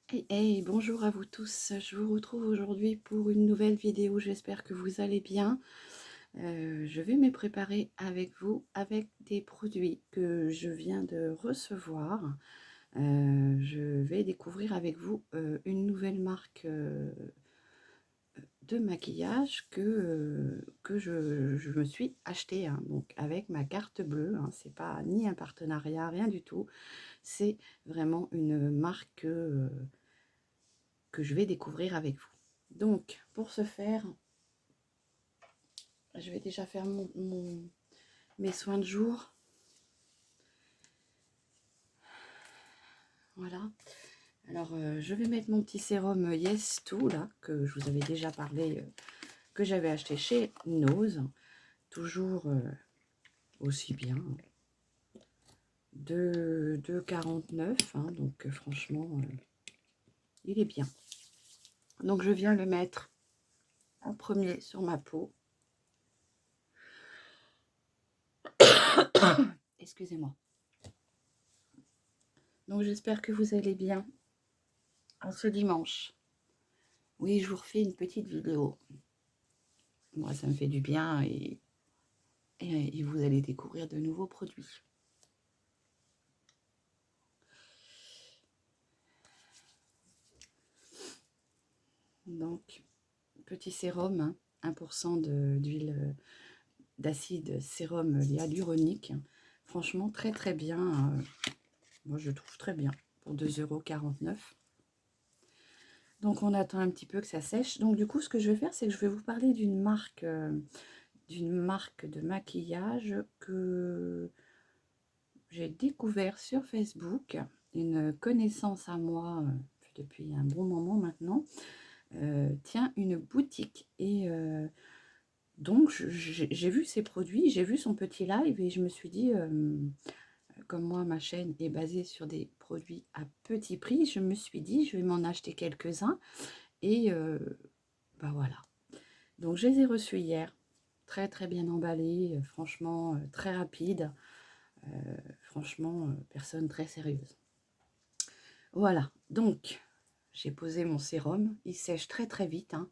Hey, bonjour à vous tous, je vous retrouve aujourd'hui pour une nouvelle vidéo, j'espère que vous allez bien. Je vais me préparer avec vous avec des produits que je viens de recevoir. Je vais découvrir avec vous une nouvelle marque de maquillage que je me suis acheté, hein, donc avec ma carte bleue, hein. C'est pas ni un partenariat, rien du tout, c'est vraiment une marque que je vais découvrir avec vous. Donc, pour ce faire, je vais déjà faire mes soins de jour. Voilà. Alors, je vais mettre mon petit sérum Yes2, là, que je vous avais déjà parlé, que j'avais acheté chez Nose. Toujours aussi bien. De 49, hein, donc franchement, il est bien. Donc, je viens le mettre en premier sur ma peau. Excusez-moi. Donc, j'espère que vous allez bien en ce dimanche. Oui, je vous refais une petite vidéo. Moi, ça me fait du bien et vous allez découvrir de nouveaux produits. Donc, petit sérum, hein, 1% d'huile d'acide sérum hyaluronique. Franchement, très très bien. Moi, je trouve très bien pour 2,49 €. Donc, on attend un petit peu que ça sèche. Donc, du coup, ce que je vais faire, c'est que je vais vous parler d'une marque de maquillage que j'ai découvert sur Facebook. Une connaissance à moi depuis un bon moment maintenant tient une boutique et donc j'ai vu ses produits, j'ai vu son petit live et je me suis dit comme moi ma chaîne est basée sur des produits à petit prix, je me suis dit je vais m'en acheter quelques-uns et bah voilà. Donc je les ai reçus hier, très très bien emballés, franchement très rapide, franchement personne très sérieuse. Voilà, donc j'ai posé mon sérum, il sèche très très vite, hein.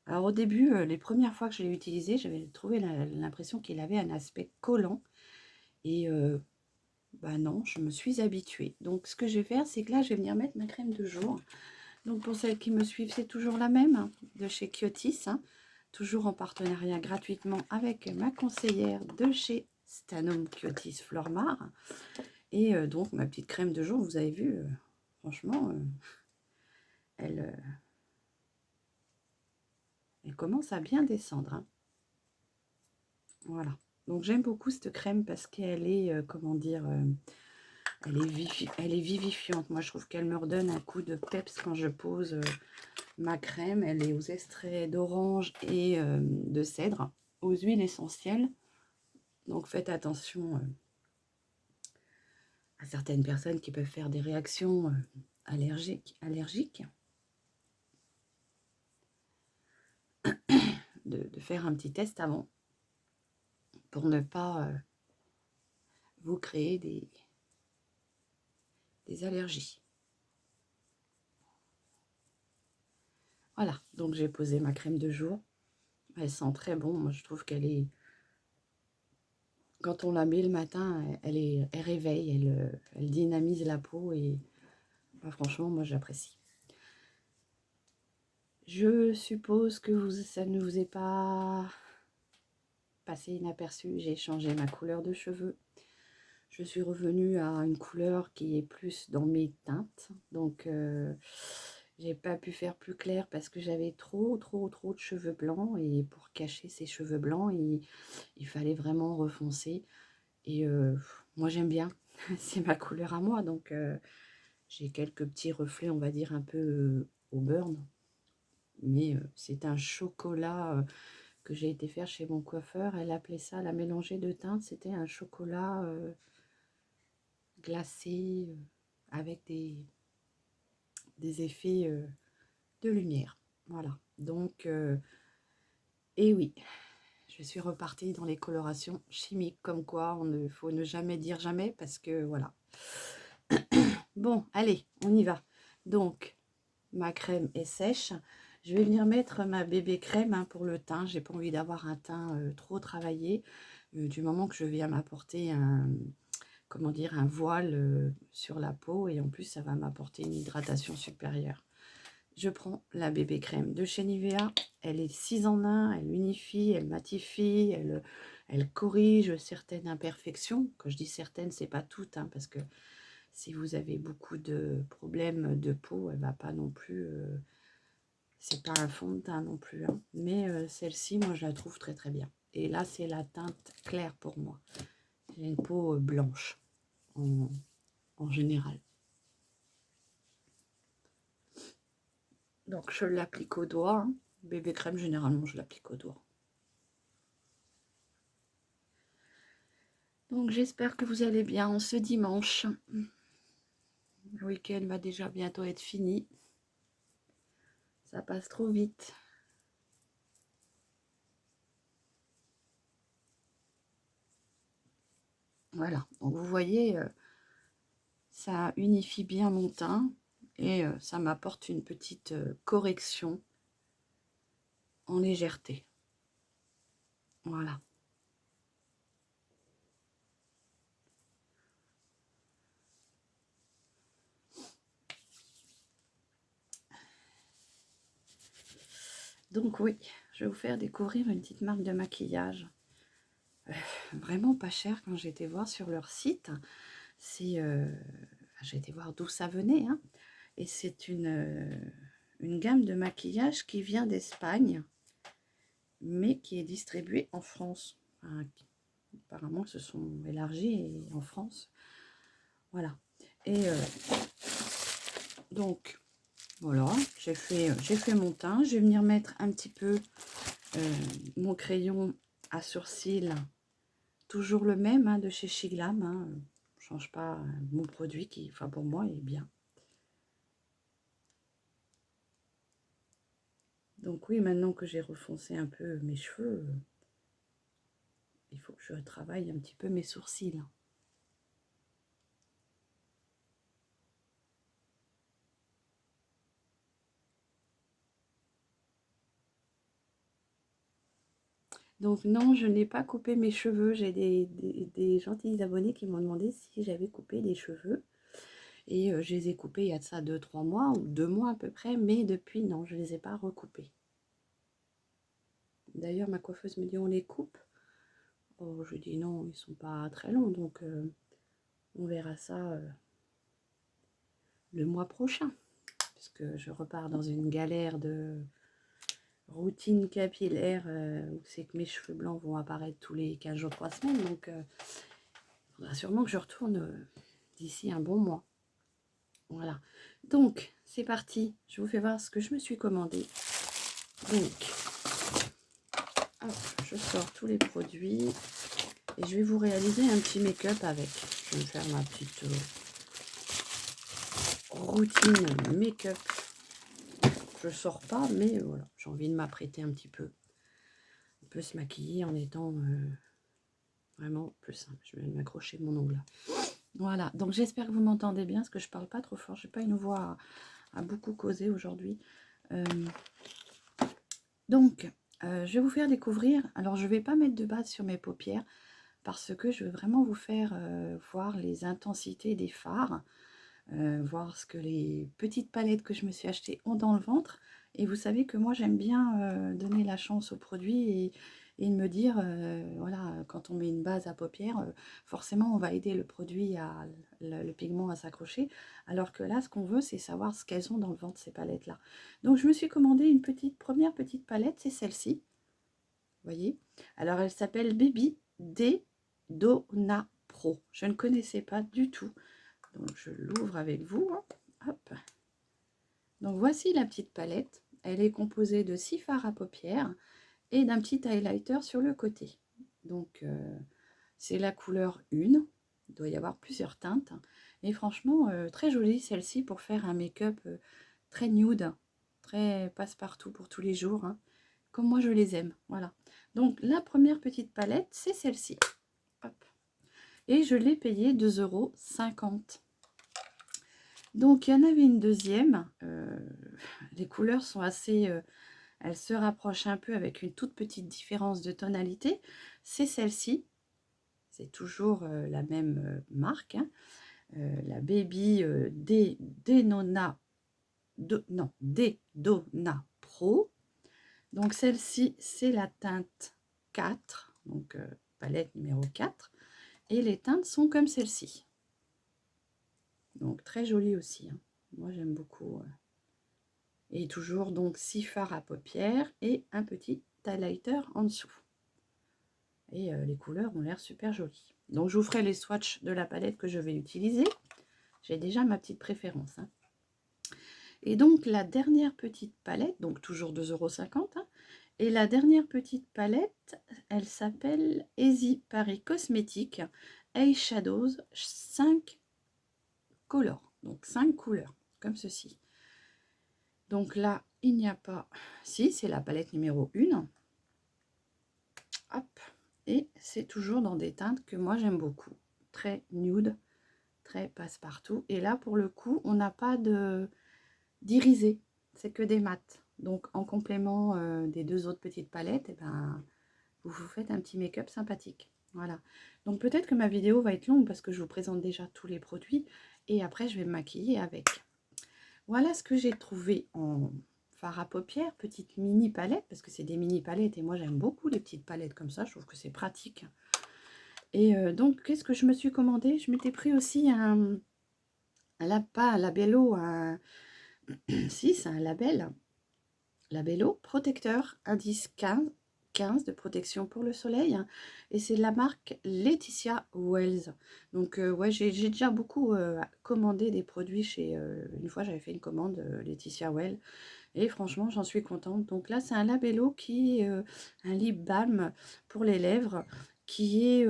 Alors au début, les premières fois que je l'ai utilisé, j'avais trouvé l'impression qu'il avait un aspect collant et bah non, je me suis habituée. Donc ce que je vais faire, c'est que là, je vais venir mettre ma crème de jour. Donc pour celles qui me suivent, c'est toujours la même, hein, de chez Kyotis, hein, toujours en partenariat gratuitement avec ma conseillère de chez Stanum Kyotis Flormar. Et donc ma petite crème de jour, vous avez vu, franchement, elle commence à bien descendre, hein. Voilà. Donc j'aime beaucoup cette crème parce qu'elle est, comment dire, elle est vivifiante. Moi, je trouve qu'elle me redonne un coup de peps quand je pose ma crème. Elle est aux extraits d'orange et de cèdre, aux huiles essentielles. Donc faites attention à certaines personnes qui peuvent faire des réactions allergiques. De faire un petit test avant pour ne pas vous créer des allergies. Voilà, donc j'ai posé ma crème de jour. Elle sent très bon. Moi, je trouve qu'elle est... Quand on la met le matin, elle réveille, elle dynamise la peau et bah, franchement, moi, j'apprécie. Je suppose que ça ne vous est pas passé inaperçu. J'ai changé ma couleur de cheveux. Je suis revenue à une couleur qui est plus dans mes teintes. Donc, j'ai pas pu faire plus clair parce que j'avais trop de cheveux blancs. Et pour cacher ces cheveux blancs, il fallait vraiment refoncer. Et moi, j'aime bien. C'est ma couleur à moi. Donc, j'ai quelques petits reflets, on va dire, un peu au burn. Mais c'est un chocolat que j'ai été faire chez mon coiffeur. Elle appelait ça la mélangée de teintes. C'était un chocolat glacé avec des effets de lumière. Voilà. Donc, et oui, je suis repartie dans les colorations chimiques. Comme quoi, il faut ne jamais dire jamais parce que voilà. Bon, allez, on y va. Donc, ma crème est sèche. Je vais venir mettre ma bébé crème hein, pour le teint. J'ai pas envie d'avoir un teint trop travaillé. Du moment que je viens m'apporter un, comment dire, un voile sur la peau. Et en plus, ça va m'apporter une hydratation supérieure. Je prends la bébé crème de chez Nivea. Elle est 6 en 1. Elle unifie, elle matifie, elle corrige certaines imperfections. Quand je dis certaines, c'est pas toutes. Hein, parce que si vous avez beaucoup de problèmes de peau, elle va pas non plus... c'est pas un fond de teint non plus. Hein. Mais celle-ci, moi, je la trouve très très bien. Et là, c'est la teinte claire pour moi. J'ai une peau blanche en général. Donc, je l'applique au doigt. Hein. Bébé crème, généralement, je l'applique au doigt. Donc, j'espère que vous allez bien en ce dimanche. Le week-end va déjà bientôt être fini. Ça passe trop vite. Voilà. Donc, vous voyez, ça unifie bien mon teint. Et ça m'apporte une petite correction en légèreté. Voilà. Donc oui, je vais vous faire découvrir une petite marque de maquillage. Vraiment pas cher quand j'ai été voir sur leur site. C'est, j'ai été voir d'où ça venait. Hein. Et c'est une gamme de maquillage qui vient d'Espagne, mais qui est distribuée en France. Enfin, apparemment, ils se sont élargis en France. Voilà. Et donc, voilà, j'ai fait mon teint. Je vais venir mettre un petit peu mon crayon à sourcils. Toujours le même hein, de chez Shiglam. Hein. Je ne change pas mon produit qui, enfin pour moi, est bien. Donc oui, maintenant que j'ai refoncé un peu mes cheveux, il faut que je travaille un petit peu mes sourcils. Donc non, je n'ai pas coupé mes cheveux. J'ai des gentils abonnés qui m'ont demandé si j'avais coupé les cheveux. Et je les ai coupés il y a de ça 2-3 mois, ou 2 mois à peu près. Mais depuis, non, je ne les ai pas recoupés. D'ailleurs, ma coiffeuse me dit, on les coupe. Oh, je dis non, ils sont pas très longs. Donc, on verra ça le mois prochain. Parce que je repars dans une galère de routine capillaire où c'est que mes cheveux blancs vont apparaître tous les 15 jours, 3 semaines. Donc, il faudra sûrement que je retourne d'ici un bon mois. Voilà. Donc, c'est parti. Je vous fais voir ce que je me suis commandé. Donc, hop, je sors tous les produits et je vais vous réaliser un petit make-up avec. Je vais me faire ma petite routine make-up. Je sors pas, mais voilà, j'ai envie de m'apprêter un petit peu. On peut se maquiller en étant vraiment plus simple. Je vais m'accrocher mon ongle. Voilà, donc j'espère que vous m'entendez bien, parce que je parle pas trop fort. Je n'ai pas une voix à beaucoup causer aujourd'hui. Donc, je vais vous faire découvrir. Alors, je ne vais pas mettre de base sur mes paupières, parce que je veux vraiment vous faire voir les intensités des fards. Voir ce que les petites palettes que je me suis achetées ont dans le ventre. Et vous savez que moi, j'aime bien donner la chance aux produits et me dire, voilà, quand on met une base à paupières, forcément, on va aider le produit, le pigment à s'accrocher. Alors que là, ce qu'on veut, c'est savoir ce qu'elles ont dans le ventre, ces palettes-là. Donc, je me suis commandé une première petite palette, c'est celle-ci. Vous voyez? Alors, elle s'appelle Baby Donna Pro. Je ne connaissais pas du tout. Donc, je l'ouvre avec vous. Hop. Donc, voici la petite palette. Elle est composée de 6 fards à paupières et d'un petit highlighter sur le côté. Donc, c'est la couleur 1. Il doit y avoir plusieurs teintes. Et franchement, très jolie celle-ci pour faire un make-up très nude, très passe-partout pour tous les jours. Hein, comme moi, je les aime. Voilà. Donc, la première petite palette, c'est celle-ci. Et je l'ai payée 2,50 €. Donc, il y en avait une deuxième. Les couleurs sont assez... elles se rapprochent un peu avec une toute petite différence de tonalité. C'est celle-ci. C'est toujours la même marque. Hein. La Baby Denona... non, Dedona Pro. Donc, celle-ci, c'est la teinte 4. Donc, palette numéro 4. Et les teintes sont comme celle-ci. Donc, très jolie aussi. Hein. Moi, j'aime beaucoup. Et toujours, donc, 6 fards à paupières et un petit highlighter en dessous. Et les couleurs ont l'air super jolies. Donc, je vous ferai les swatchs de la palette que je vais utiliser. J'ai déjà ma petite préférence. Hein. Et donc, la dernière petite palette, donc toujours 2,50 €. Hein, et la dernière petite palette, elle s'appelle Easy Paris Cosmétiques Eyeshadows 5 Colors. Donc 5 couleurs, comme ceci. Donc là, il n'y a pas... Si, c'est la palette numéro 1. Hop. Et c'est toujours dans des teintes que moi j'aime beaucoup. Très nude, très passe-partout. Et là, pour le coup, on n'a pas d'irisé. C'est que des mats. Donc en complément des deux autres petites palettes, eh ben, vous vous faites un petit make-up sympathique. Voilà. Donc peut-être que ma vidéo va être longue parce que je vous présente déjà tous les produits. Et après, je vais me maquiller avec. Voilà ce que j'ai trouvé en fard à paupières, petite mini palette, parce que c'est des mini palettes et moi j'aime beaucoup les petites palettes comme ça, je trouve que c'est pratique. Et donc, qu'est-ce que je me suis commandé? Je m'étais pris aussi pas un labello, si, c'est un labello protecteur, indice 15 de protection pour le soleil, hein, et c'est de la marque Laetitia Wells. Donc ouais, j'ai déjà beaucoup commandé des produits chez une fois j'avais fait une commande Laetitia Wells et franchement j'en suis contente. Donc là c'est un labello qui est un lip balm pour les lèvres qui est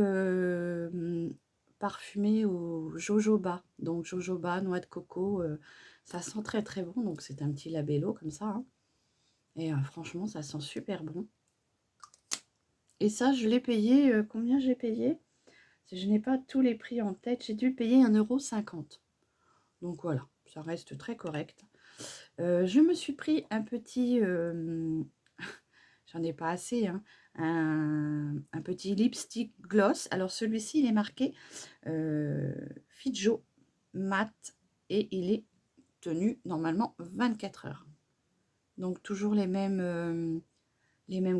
parfumé au jojoba, donc jojoba, noix de coco, ça sent très très bon, donc c'est un petit labello comme ça, hein. Et franchement, ça sent super bon. Et ça, je l'ai payé, combien j'ai payé? Je n'ai pas tous les prix en tête, j'ai dû le payer 1,50 €. Donc voilà, ça reste très correct. Je me suis pris un petit, j'en ai pas assez, hein, un petit lipstick gloss. Alors celui-ci, il est marqué Fidjo Matte et il est tenu normalement 24 heures. Donc toujours les mêmes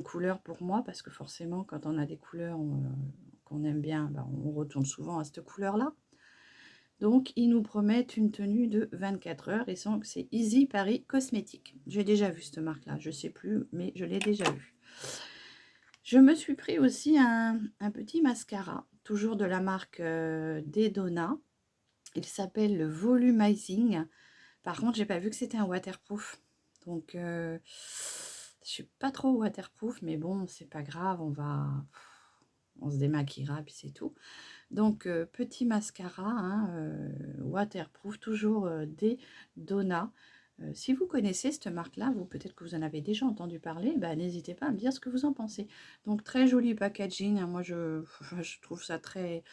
couleurs pour moi, parce que forcément, quand on a des couleurs qu'on aime bien, ben, on retourne souvent à cette couleur-là. Donc, ils nous promettent une tenue de 24 heures et c'est Easy Paris Cosmétiques. J'ai déjà vu cette marque-là, je ne sais plus, mais je l'ai déjà vue. Je me suis pris aussi un petit mascara, toujours de la marque Dedona. Il s'appelle le Volumizing. Par contre, j'ai pas vu que c'était un waterproof. Donc, je suis pas trop waterproof, mais bon, c'est pas grave, on se démaquillera, puis c'est tout. Donc, petit mascara, hein, waterproof, toujours des Donna. Si vous connaissez cette marque-là, vous peut-être que vous en avez déjà entendu parler, bah, n'hésitez pas à me dire ce que vous en pensez. Donc, très joli packaging, hein, moi je trouve ça très,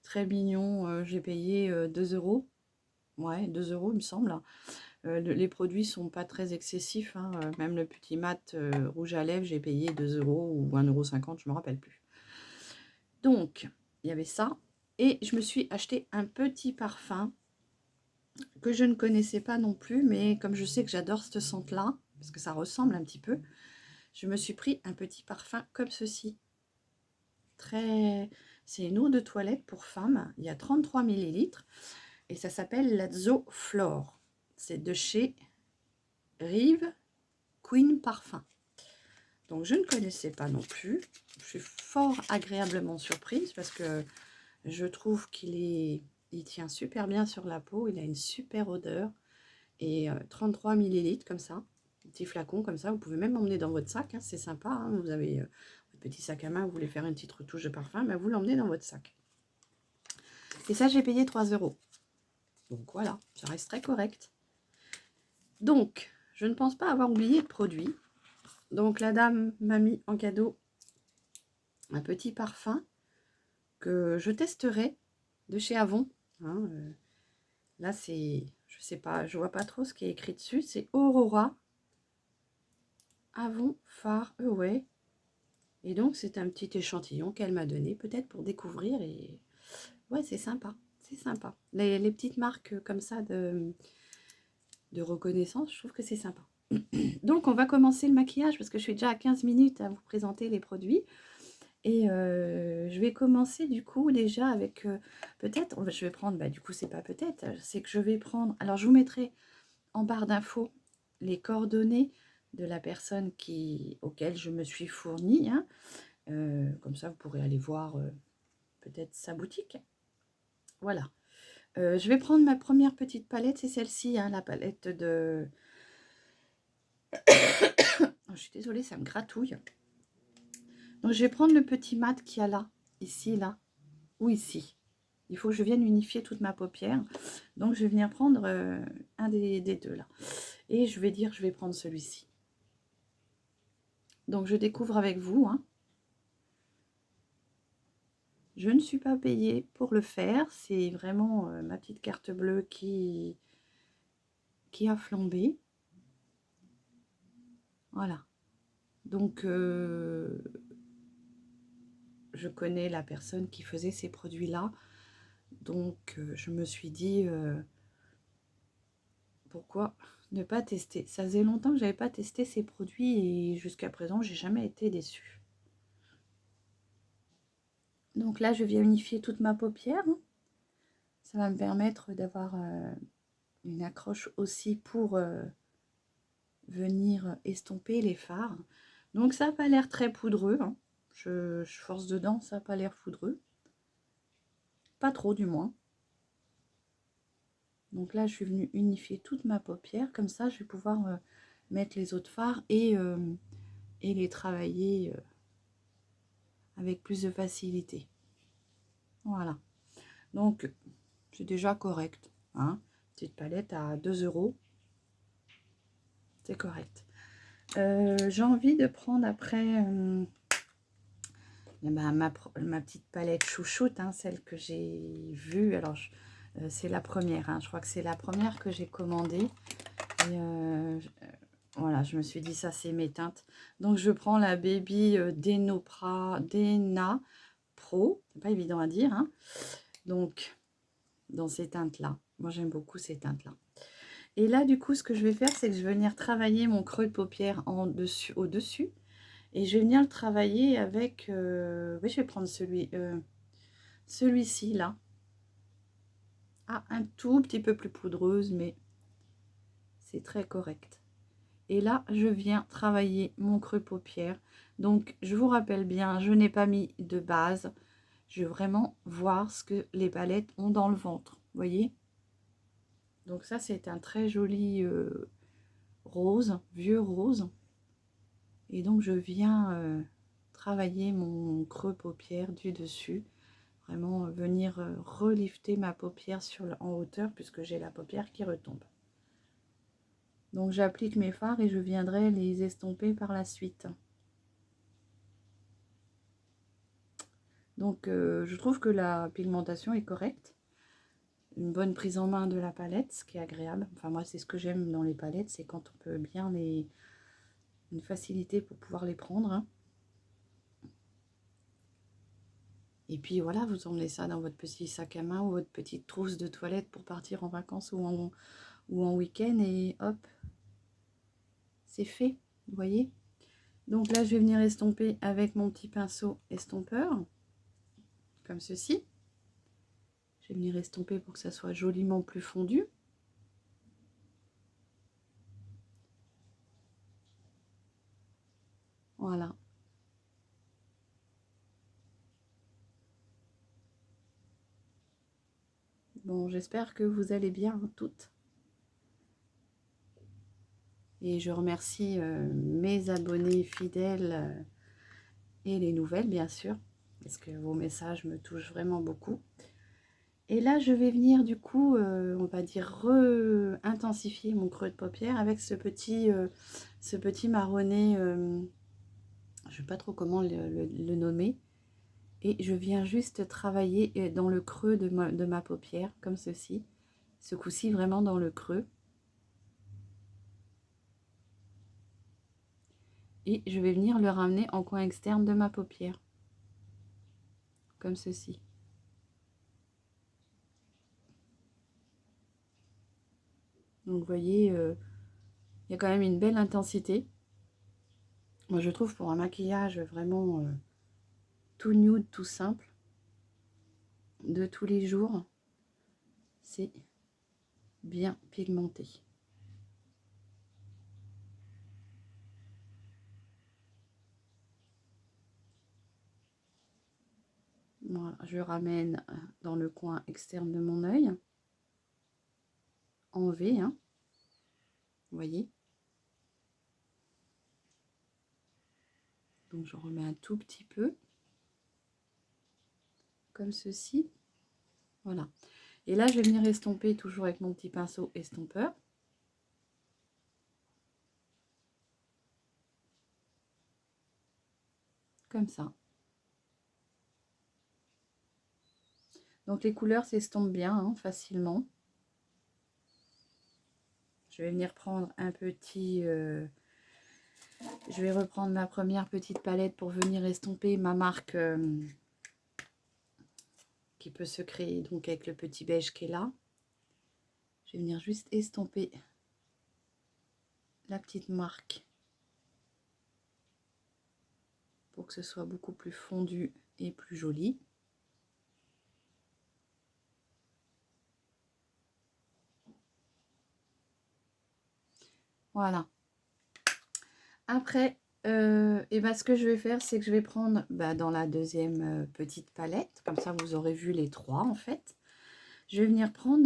très mignon. J'ai payé 2 €. Ouais, 2 € il me semble. Les produits sont pas très excessifs, hein, même le petit mat rouge à lèvres, j'ai payé 2 € ou 1,50 €, je me rappelle plus. Donc, il y avait ça. Et je me suis acheté un petit parfum que je ne connaissais pas non plus, mais comme je sais que j'adore cette sente-là, parce que ça ressemble un petit peu, je me suis pris un petit parfum comme ceci. C'est une eau de toilette pour femmes, il y a 33 ml et ça s'appelle la Zo Flore. C'est de chez Rive Queen Parfum. Donc je ne connaissais pas non plus. Je suis fort agréablement surprise parce que je trouve il tient super bien sur la peau. Il a une super odeur. Et 33 ml comme ça. Un petit flacon comme ça. Vous pouvez même l'emmener dans votre sac. Hein, c'est sympa. Hein, vous avez votre petit sac à main. Vous voulez faire une petite retouche de parfum. Ben, vous l'emmenez dans votre sac. Et ça, j'ai payé 3 €. Donc voilà, ça reste très correct. Donc, je ne pense pas avoir oublié de produit. Donc la dame m'a mis en cadeau un petit parfum que je testerai de chez Avon. Hein, là, je sais pas, je vois pas trop ce qui est écrit dessus. C'est Aurora Avon Far Away. Et donc, c'est un petit échantillon qu'elle m'a donné, peut-être pour découvrir. Et ouais, c'est sympa. C'est sympa. Les petites marques comme ça de reconnaissance, je trouve que c'est sympa. Donc, on va commencer le maquillage parce que je suis déjà à 15 minutes à vous présenter les produits. Et je vais commencer du coup déjà avec peut-être, je vais prendre, bah, du coup c'est pas peut-être, c'est que je vais prendre, alors je vous mettrai en barre d'infos les coordonnées de la personne auquel je me suis fournie, hein. Comme ça vous pourrez aller voir peut-être sa boutique. Voilà. Je vais prendre ma première petite palette, c'est celle-ci, hein, la palette de... Oh, je suis désolée, ça me gratouille. Donc je vais prendre le petit mat qu'il y a là, ici, là, ou ici. Il faut que je vienne unifier toute ma paupière. Donc, je vais venir prendre un des deux là. Et je vais dire, je vais prendre celui-ci. Donc, je découvre avec vous, hein. Je ne suis pas payée pour le faire. C'est vraiment ma petite carte bleue qui a flambé. Voilà. Donc, je connais la personne qui faisait ces produits-là. Donc, je me suis dit... pourquoi ne pas tester? Ça faisait longtemps que je n'avais pas testé ces produits et jusqu'à présent, j'ai jamais été déçue. Donc là, je viens unifier toute ma paupière. Ça va me permettre d'avoir une accroche aussi pour venir estomper les fards. Donc ça n'a pas l'air très poudreux, hein. Je force dedans, ça n'a pas l'air poudreux. Pas trop du moins. Donc là, je suis venue unifier toute ma paupière. Comme ça, je vais pouvoir mettre les autres fards et les travailler avec plus de facilité. Voilà. Donc, c'est déjà correct, hein. Petite palette à 2 €. C'est correct. J'ai envie de prendre après ma petite palette chouchoute, hein, celle que j'ai vue. Alors, c'est la première, hein, je crois que c'est la première que j'ai commandée. Et voilà, je me suis dit, ça, c'est mes teintes. Donc, je prends la Baby Dena Pro. C'est pas évident à dire, hein. Donc, dans ces teintes-là. Moi, j'aime beaucoup ces teintes-là. Et là, du coup, ce que je vais faire, c'est que je vais venir travailler mon creux de paupière au-dessus. Et je vais venir le travailler avec... oui, je vais prendre celui-ci, là. Ah, un tout petit peu plus poudreuse, mais c'est très correct. Et là, je viens travailler mon creux de paupière. Donc, je vous rappelle bien, je n'ai pas mis de base. Je veux vraiment voir ce que les palettes ont dans le ventre. Vous voyez? Donc ça, c'est un très joli rose, vieux rose. Et donc, je viens travailler mon creux paupière du dessus. Vraiment venir relifter ma paupière en hauteur puisque j'ai la paupière qui retombe. Donc, j'applique mes fards et je viendrai les estomper par la suite. Donc, je trouve que la pigmentation est correcte. Une bonne prise en main de la palette, ce qui est agréable. Enfin, moi, c'est ce que j'aime dans les palettes, c'est quand on peut bien une facilité pour pouvoir les prendre, hein. Et puis voilà, vous emmenez ça dans votre petit sac à main ou votre petite trousse de toilette pour partir en vacances ou en week-end et hop, c'est fait, vous voyez. Donc là, je vais venir estomper avec mon petit pinceau estompeur, comme ceci. Je vais venir estomper pour que ça soit joliment plus fondu. Voilà. Bon, j'espère que vous allez bien toutes. Et je remercie mes abonnés fidèles et les nouvelles, bien sûr, parce que vos messages me touchent vraiment beaucoup. Et là, je vais venir, du coup, on va dire, intensifier mon creux de paupière avec ce petit marronné, je ne sais pas trop comment le nommer. Et je viens juste travailler dans le creux de ma paupière, comme ceci. Ce coup-ci, vraiment dans le creux. Et je vais venir le ramener en coin externe de ma paupière. Comme ceci. Donc, vous voyez, il y a quand même une belle intensité. Moi, je trouve pour un maquillage vraiment tout nude, tout simple, de tous les jours, c'est bien pigmenté. Voilà, je ramène dans le coin externe de mon œil, en V, hein, vous voyez. Donc je remets un tout petit peu, comme ceci. Voilà. Et là, je vais venir estomper toujours avec mon petit pinceau estompeur. Comme ça. Donc les couleurs s'estompent bien, hein, facilement. Je vais venir prendre un petit... je vais reprendre ma première petite palette pour venir estomper ma marque qui peut se créer donc avec le petit beige qui est là. Je vais venir juste estomper la petite marque pour que ce soit beaucoup plus fondu et plus joli. Voilà. Après, et ben, ce que je vais faire, c'est que je vais prendre dans la deuxième petite palette. Comme ça, vous aurez vu les trois, en fait. Je vais venir prendre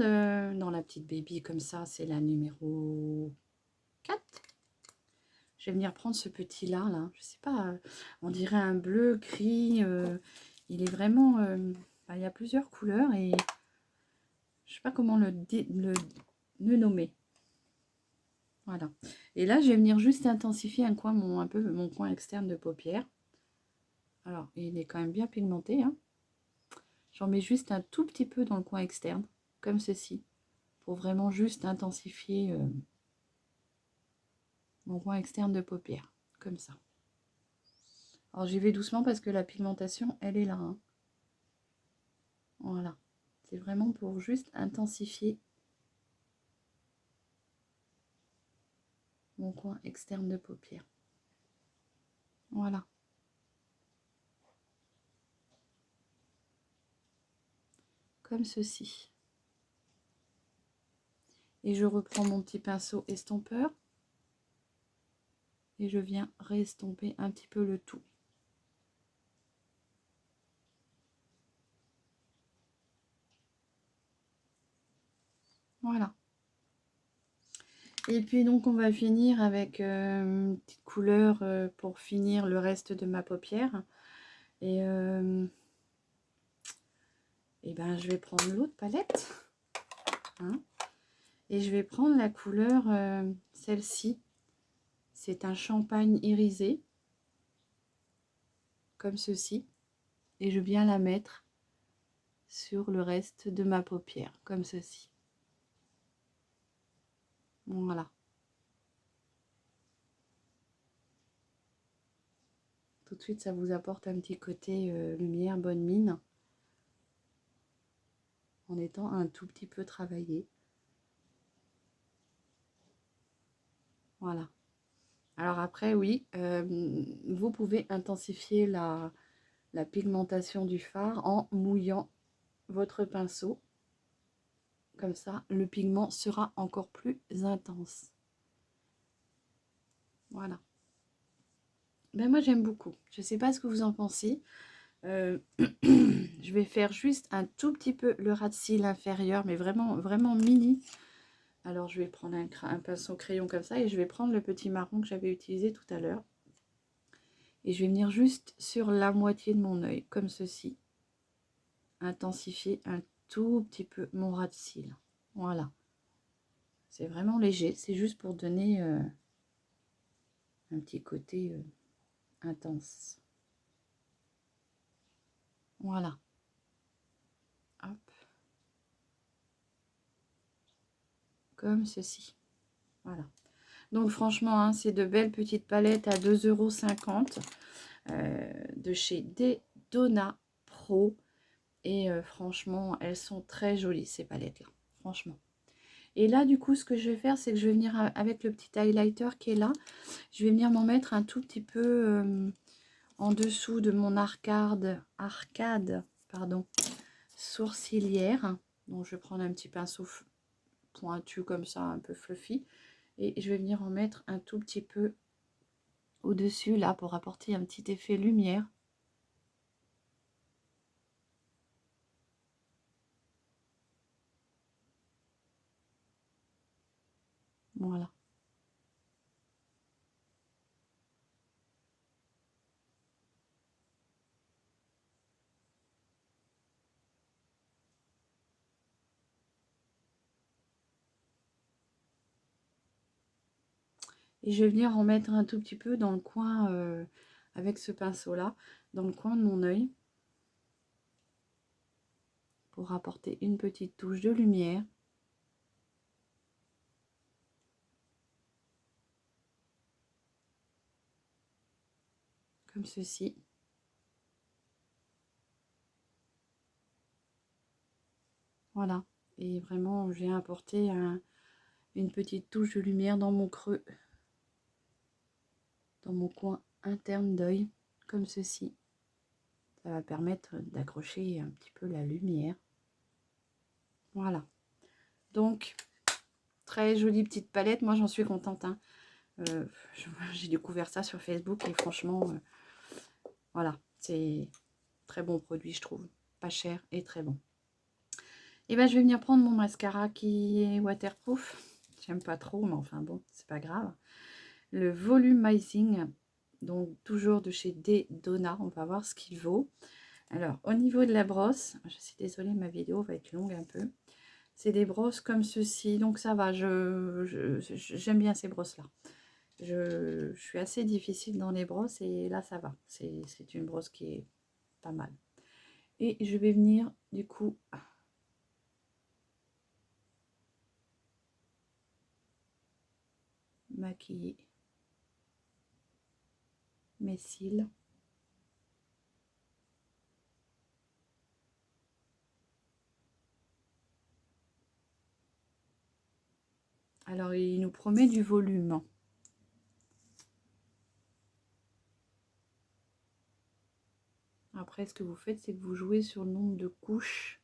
dans la petite baby, comme ça, c'est la numéro 4. Je vais venir prendre ce petit-là, là. Je sais pas, on dirait un bleu, gris. Il est vraiment... il y a plusieurs couleurs et je sais pas comment le nommer. Voilà. Et là, je vais venir juste intensifier un peu mon coin externe de paupière. Alors, il est quand même bien pigmenté. Hein. J'en mets juste un tout petit peu dans le coin externe, comme ceci, pour vraiment juste intensifier mon coin externe de paupière, comme ça. Alors, j'y vais doucement parce que la pigmentation, elle est là. Hein. Voilà. C'est vraiment pour juste intensifier mon coin externe de paupière. Voilà. Comme ceci. Et je reprends mon petit pinceau estompeur. Et je viens réestomper un petit peu le tout. Voilà. Et puis donc on va finir avec une petite couleur pour finir le reste de ma paupière. Et ben je vais prendre l'autre palette. Hein, et je vais prendre la couleur, celle-ci. C'est un champagne irisé. Comme ceci. Et je viens la mettre sur le reste de ma paupière. Comme ceci. Voilà. Tout de suite, ça vous apporte un petit côté lumière, bonne mine. En étant un tout petit peu travaillé. Voilà. Alors après, oui, vous pouvez intensifier la pigmentation du fard en mouillant votre pinceau. Comme ça, le pigment sera encore plus intense. Voilà. Ben moi, j'aime beaucoup. Je ne sais pas ce que vous en pensez. Je vais faire juste un tout petit peu le ras de cils inférieur, mais vraiment, vraiment mini. Alors, je vais prendre un pinceau crayon comme ça et je vais prendre le petit marron que j'avais utilisé tout à l'heure. Et je vais venir juste sur la moitié de mon œil, comme ceci. Intensifier un tout petit peu mon ras de cils. Voilà. C'est vraiment léger. C'est juste pour donner un petit côté intense. Voilà. Hop. comme ceci. Voilà. Donc franchement, hein, c'est de belles petites palettes à 2,50 € de chez Donna Pro. Et franchement, elles sont très jolies ces palettes-là, franchement. Et là, du coup, ce que je vais faire, c'est que je vais venir avec le petit highlighter qui est là. Je vais venir m'en mettre un tout petit peu en dessous de mon arcade pardon, sourcilière. Donc, je vais prendre un petit pinceau pointu comme ça, un peu fluffy. Et je vais venir en mettre un tout petit peu au-dessus, là, pour apporter un petit effet lumière. Voilà. Et je vais venir en mettre un tout petit peu dans le coin, avec ce pinceau-là, dans le coin de mon œil. Pour apporter une petite touche de lumière. Comme ceci. Voilà. Et vraiment, j'ai apporté une petite touche de lumière dans mon creux. Dans mon coin interne d'œil. Comme ceci. Ça va permettre d'accrocher un petit peu la lumière. Voilà. Donc, très jolie petite palette. Moi, j'en suis contente. Hein. J'ai découvert ça sur Facebook et franchement, voilà. C'est très bon produit, je trouve. Pas cher et très bon. Et ben, je vais venir prendre mon mascara qui est waterproof. J'aime pas trop, mais enfin bon, c'est pas grave. Le Volumizing, donc toujours de chez Donna. On va voir ce qu'il vaut. Alors, au niveau de la brosse, je suis désolée, ma vidéo va être longue un peu. C'est des brosses comme ceci, donc ça va. J'aime bien ces brosses-là. Je suis assez difficile dans les brosses et là, ça va. C'est une brosse qui est pas mal. Et je vais venir, du coup, maquiller mes cils. Alors, il nous promet du volume. Après, ce que vous faites, c'est que vous jouez sur le nombre de couches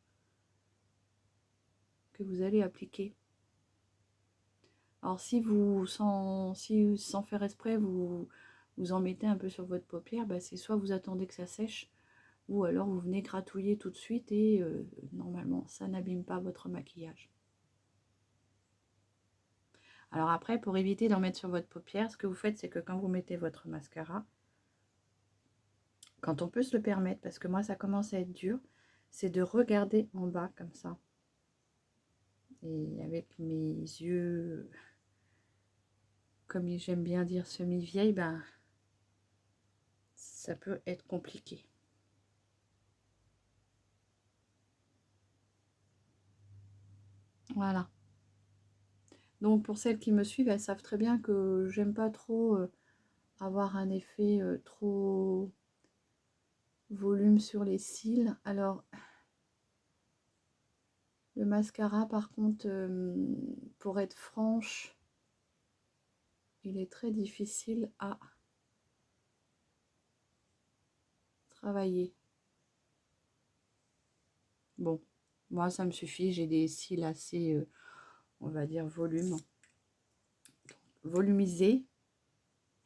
que vous allez appliquer. Alors, si sans faire exprès, vous en mettez un peu sur votre paupière, bah, c'est soit vous attendez que ça sèche, ou alors vous venez gratouiller tout de suite et normalement, ça n'abîme pas votre maquillage. Alors après, pour éviter d'en mettre sur votre paupière, ce que vous faites, c'est que quand vous mettez votre mascara, quand on peut se le permettre, parce que moi, ça commence à être dur, c'est de regarder en bas comme ça. Et avec mes yeux, comme j'aime bien dire semi-vieille, ben, ça peut être compliqué. Voilà. Donc pour celles qui me suivent, elles savent très bien que j'aime pas trop avoir un effet trop volume sur les cils. Alors le mascara par contre, pour être franche, il est très difficile à travailler. Bon, moi ça me suffit, j'ai des cils assez, on va dire, volumisés.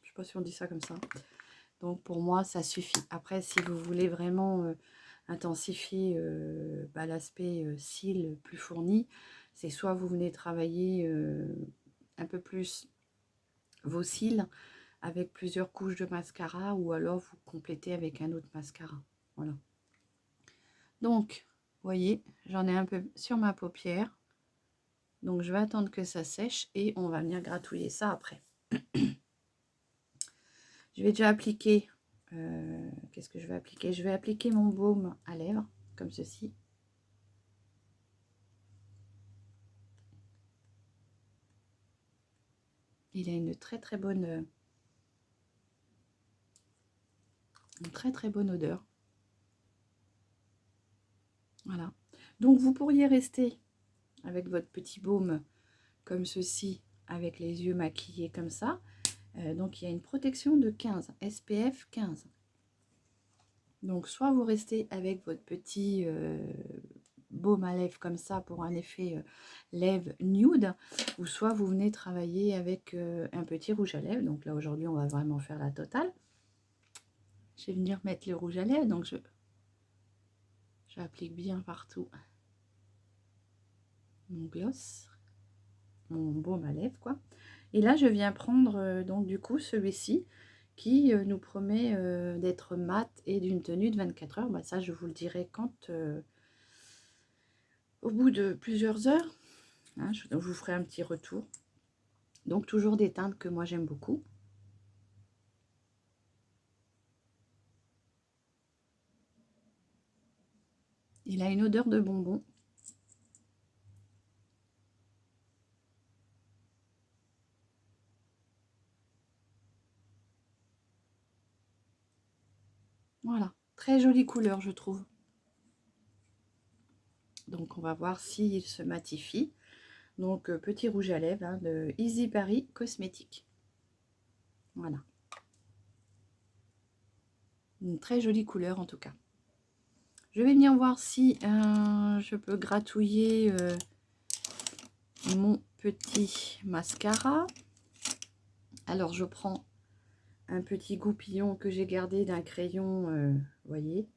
Je sais pas si on dit ça comme ça. Donc pour moi, ça suffit. Après, si vous voulez vraiment intensifier l'aspect cils plus fourni, c'est soit vous venez travailler un peu plus vos cils avec plusieurs couches de mascara, ou alors vous complétez avec un autre mascara. Voilà. Donc, vous voyez, j'en ai un peu sur ma paupière. Donc, je vais attendre que ça sèche et on va venir gratouiller ça après. Je vais déjà appliquer, qu'est-ce que je vais appliquer? Je vais appliquer mon baume à lèvres, comme ceci. Il a une très très bonne odeur. Voilà. Donc vous pourriez rester avec votre petit baume comme ceci, avec les yeux maquillés comme ça. Donc il y a une protection de 15, SPF 15. Donc soit vous restez avec votre petit baume à lèvres comme ça pour un effet lèvres nude, ou soit vous venez travailler avec un petit rouge à lèvres. Donc là aujourd'hui on va vraiment faire la totale. Je vais venir mettre le rouge à lèvres, donc j'applique bien partout mon gloss, mon baume à lèvres quoi. Et là je viens prendre donc du coup celui-ci qui nous promet d'être mat et d'une tenue de 24 heures. Bah, ça je vous le dirai quand au bout de plusieurs heures, hein, je vous ferai un petit retour. Donc toujours des teintes que moi j'aime beaucoup. Il a une odeur de bonbon. Voilà, très jolie couleur je trouve. Donc on va voir s'il se matifie. Donc petit rouge à lèvres hein, de Easy Paris Cosmétiques. Voilà. Une très jolie couleur en tout cas. Je vais venir voir si je peux gratouiller mon petit mascara. Alors je prends un petit goupillon que j'ai gardé d'un crayon, voyez.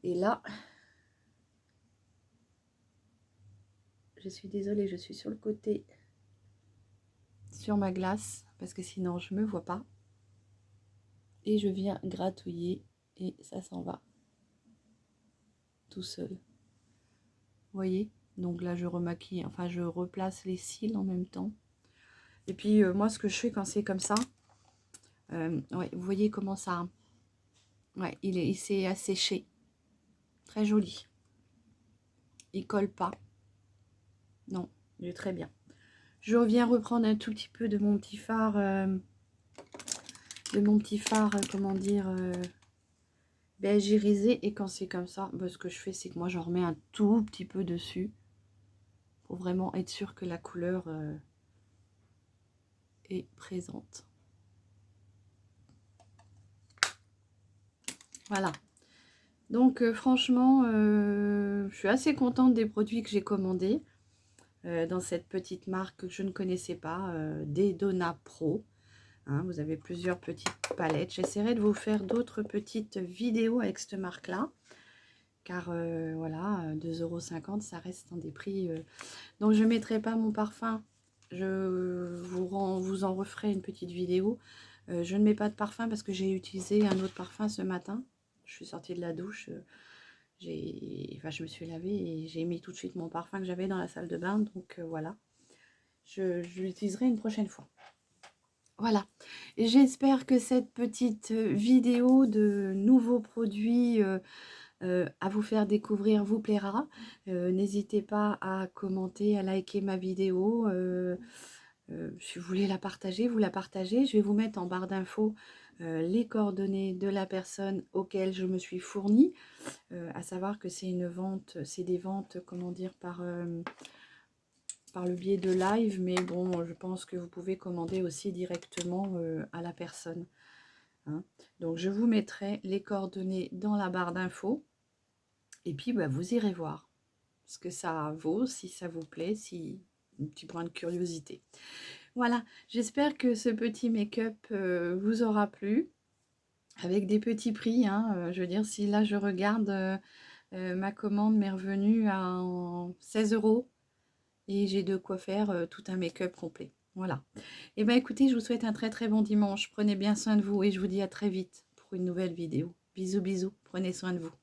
Et là, je suis désolée, je suis sur le côté, sur ma glace, parce que sinon je me vois pas. Et je viens gratouiller et ça s'en va tout seul. Vous voyez? Donc là je remaquille, enfin je replace les cils en même temps. Et puis moi ce que je fais quand c'est comme ça, ouais, vous voyez comment ça, ouais, il s'est asséché. Très joli. Il colle pas. Non, il est très bien. Je reviens reprendre un tout petit peu de mon petit fard, comment dire, beige irisé. Et quand c'est comme ça, bah, ce que je fais, c'est que moi, j'en remets un tout petit peu dessus pour vraiment être sûr que la couleur est présente. Voilà. Donc, franchement, je suis assez contente des produits que j'ai commandés dans cette petite marque que je ne connaissais pas, Dedona Pro. Hein, vous avez plusieurs petites palettes. J'essaierai de vous faire d'autres petites vidéos avec cette marque-là. Car voilà, 2,50 €, ça reste dans des prix. Donc je ne mettrai pas mon parfum. Je vous en referai une petite vidéo. Je ne mets pas de parfum parce que j'ai utilisé un autre parfum ce matin. Je suis sortie de la douche. Je me suis lavée et j'ai mis tout de suite mon parfum que j'avais dans la salle de bain. Donc voilà. Je l'utiliserai une prochaine fois. Voilà, j'espère que cette petite vidéo de nouveaux produits à vous faire découvrir vous plaira. N'hésitez pas à commenter, à liker ma vidéo. Si vous voulez la partager, vous la partagez. Je vais vous mettre en barre d'infos les coordonnées de la personne auquel je me suis fournie. À savoir que c'est une vente, c'est des ventes, comment dire, par le biais de live, mais bon, je pense que vous pouvez commander aussi directement à la personne. Hein. Donc, je vous mettrai les coordonnées dans la barre d'infos. Et puis, bah, vous irez voir ce que ça vaut, si ça vous plaît, si un petit point de curiosité. Voilà, j'espère que ce petit make-up vous aura plu. Avec des petits prix, hein, je veux dire, si là je regarde, ma commande m'est revenue à 16 €. Et j'ai de quoi faire tout un make-up complet. Voilà. Et bien écoutez, je vous souhaite un très très bon dimanche. Prenez bien soin de vous et je vous dis à très vite pour une nouvelle vidéo. Bisous bisous, prenez soin de vous.